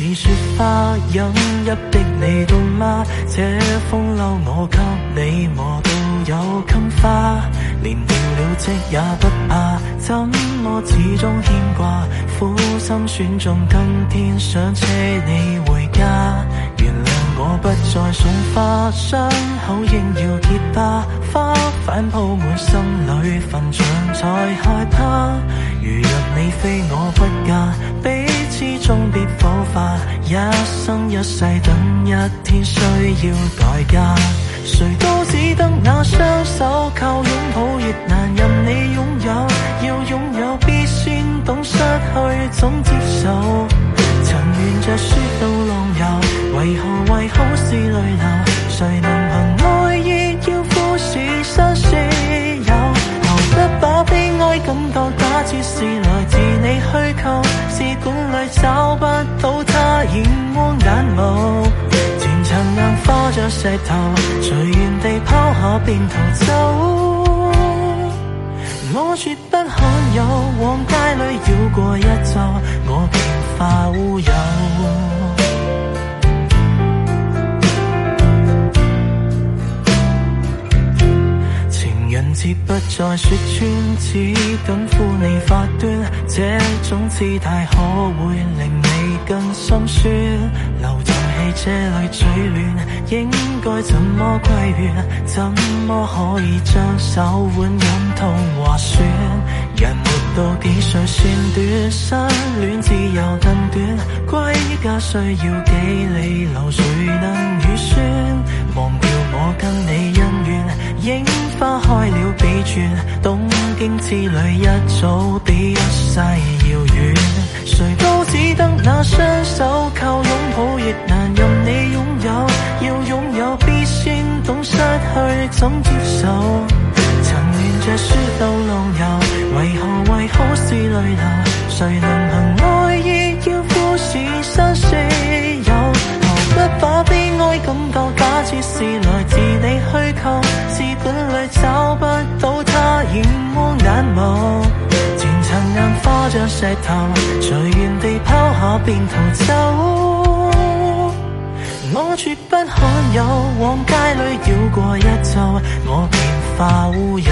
似雪花引入的你懂嗎？這風褸我給你磨到有襟花，連掉了職也不怕，怎麼始終牽掛？苦心選中今天想車你回家，原諒我不再送花，傷口應要結疤，花瓣鋪滿心裏墳場才害怕。如若你非我不嫁，彼此終必火化，一生一世等一天需要代價。誰都只得那雙手，靠擁抱越難任你擁有，要擁有必先懂失去總接受。曾沿着雪道浪遊，為何是淚流？誰能憑愛意要富士山私有？何不把悲哀感覺假設是來自你虛構？試管裏找不到他眼光眼眸，前塵硬化着石頭，隨緣地拋下便逃走。我絕不罕有，往街裏繞過一周，我便化烏有。情人節不再說穿，只等呼你發端，這種姿態可會令你更心酸？留在汽車裏取暖，應該怎麼規勸？怎麼可以將手腕忍痛劃損？人活到幾歲算短？失戀只有更短，歸家需要幾里路，誰能預算？忘掉我跟你恩怨，櫻花開了比轉，東京之旅一早比一世遙遠。誰都只得那雙手，靠擁抱越難任你擁有，要擁有必先懂失去怎接受。曾沿着雪道浪遊，為何是淚流？誰能憑愛意要富士山私有？何不把悲哀感覺假設是來自你虛構？試管裏找不到他眼光眼眸，前塵硬化着石頭，隨緣地拋下便逃走。我絕不罕有，往街裏繞過一周，我便化烏有。